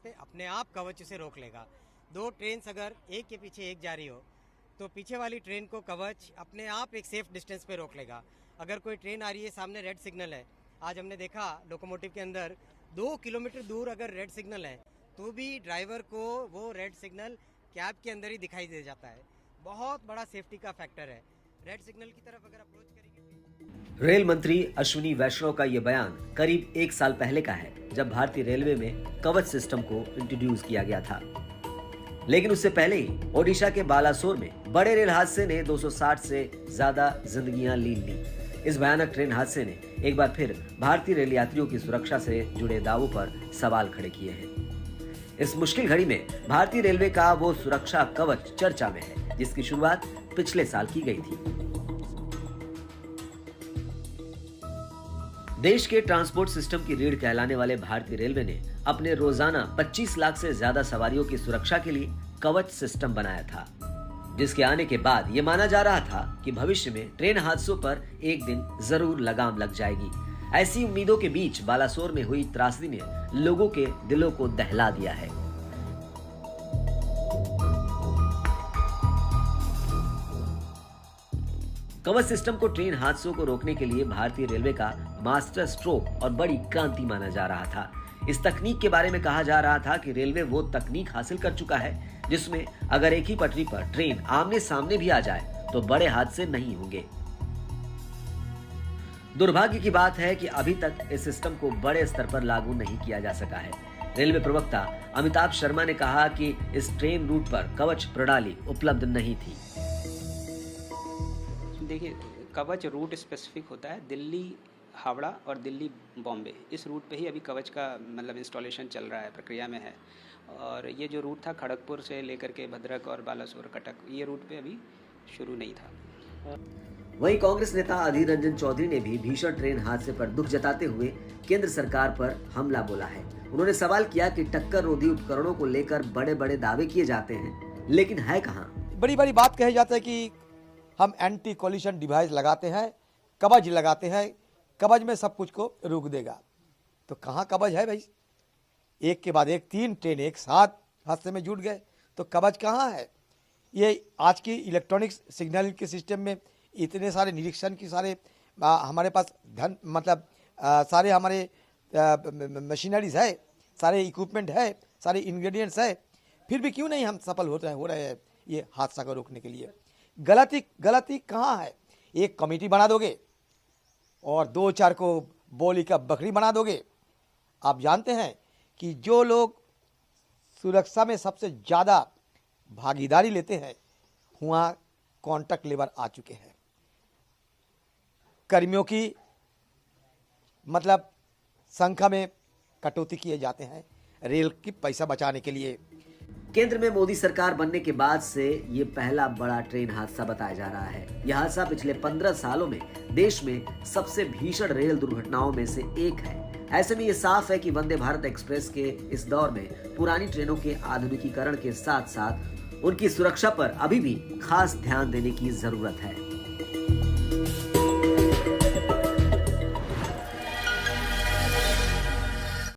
पे अपने आप कवच उसे रोक लेगा। दो ट्रेन अगर एक के पीछे एक जा रही हो तो पीछे वाली ट्रेन को कवच अपने आप एक सेफ डिस्टेंस पे रोक लेगा। अगर कोई ट्रेन आ रही है, सामने रेड सिग्नल है, आज हमने देखा लोकोमोटिव के अंदर 2 किलोमीटर दूर अगर रेड सिग्नल है तो भी ड्राइवर को वो रेड सिग्नल कैब के अंदर ही दिखाई दे जाता है। बहुत बड़ा सेफ्टी का फैक्टर है। रेड सिग्नल की तरफ अगर अप्रोच करेंगे। रेल मंत्री अश्विनी वैष्णव का ये बयान करीब 1 साल पहले का है, जब भारतीय रेलवे में कवच सिस्टम को इंट्रोड्यूस किया गया था। लेकिन उससे पहले ही ओडिशा के बालासोर में बड़े रेल हादसे ने 260 से ज्यादा जिंदगियां लीन ली। इस भयानक ट्रेन हादसे ने एक बार फिर भारतीय रेल यात्रियों की सुरक्षा से जुड़े दावों पर सवाल खड़े किए हैं। इस मुश्किल घड़ी में भारतीय रेलवे का वो सुरक्षा कवच चर्चा में है, जिसकी शुरुआत पिछले साल की गई थी। देश के ट्रांसपोर्ट सिस्टम की रीढ़ कहलाने वाले भारतीय रेलवे ने अपने रोजाना 25 लाख से ज्यादा सवारियों की सुरक्षा के लिए कवच सिस्टम बनाया था, जिसके आने के बाद ये माना जा रहा था कि भविष्य में ट्रेन हादसों पर एक दिन जरूर लगाम लग जाएगी। ऐसी उम्मीदों के बीच बालासोर में हुई त्रासदी ने लोगों के दिलों को दहला दिया है। कवच सिस्टम को ट्रेन हादसों को रोकने के लिए भारतीय रेलवे का मास्टर स्ट्रोक और बड़ी क्रांति माना जा रहा था। इस तकनीक के बारे में कहा जा रहा था कि रेलवे वो तकनीक हासिल कर चुका है जिसमें अगर एक ही पटरी पर ट्रेन आमने सामने भी आ जाए तो बड़े हादसे नहीं होंगे। दुर्भाग्य की बात है कि अभी तक इस सिस्टम को बड़े स्तर पर लागू नहीं किया जा सका है। रेलवे प्रवक्ता अमिताभ शर्मा ने कहा कि इस ट्रेन रूट पर कवच प्रणाली उपलब्ध नहीं थी। देखिए, कवच रूट स्पेसिफिक होता है, दिल्ली हावड़ा और दिल्ली बॉम्बे, इस रूट पे ही अभी कवच का मतलब इंस्टॉलेशन चल रहा है, प्रक्रिया में है। और ये जो रूट था खड़गपुर से लेकर के भद्रक और बालासोर कटक, ये रूट पे अभी शुरू नहीं था। वहीं कांग्रेस नेता अधीर रंजन चौधरी ने भी भीषण ट्रेन हादसे पर दुख जताते हुए केंद्र सरकार पर हमला बोला है। उन्होंने सवाल किया कि टक्कर रोधी उपकरणों को लेकर बड़े बड़े दावे किए जाते हैं, लेकिन है कहाँ? बड़ी बड़ी बात कही जाती है कि हम एंटी कोलिशन डिवाइस लगाते हैं, कवच लगाते हैं, कवच में सब कुछ को रोक देगा। तो कहाँ कवच है भाई? एक के बाद एक 3 ट्रेन एक साथ हादसे में जुट गए, तो कवच कहाँ है? ये आज की इलेक्ट्रॉनिक सिग्नल के सिस्टम में इतने सारे निरीक्षण की सारे हमारे पास धन मतलब सारे हमारे मशीनरीज है, सारे इक्विपमेंट है, सारे इंग्रेडिएंट्स है, फिर भी क्यों नहीं हम सफल हो रहे हैं ये हादसा को रोकने के लिए? गलती कहाँ है? एक कमेटी बना दोगे और 2-4 को बोली का बकरी बना दोगे। आप जानते हैं कि जो लोग सुरक्षा में सबसे ज़्यादा भागीदारी लेते हैं वहाँ कॉन्ट्रैक्ट लेबर आ चुके हैं। कर्मियों की मतलब संख्या में कटौती किए जाते हैं रेल की पैसा बचाने के लिए। केंद्र में मोदी सरकार बनने के बाद से ये पहला बड़ा ट्रेन हादसा बताया जा रहा है। यह हादसा पिछले 15 सालों में देश में सबसे भीषण रेल दुर्घटनाओं में से एक है। ऐसे में ये साफ है कि वंदे भारत एक्सप्रेस के इस दौर में पुरानी ट्रेनों के आधुनिकीकरण के साथ साथ उनकी सुरक्षा पर अभी भी खास ध्यान देने की जरूरत है।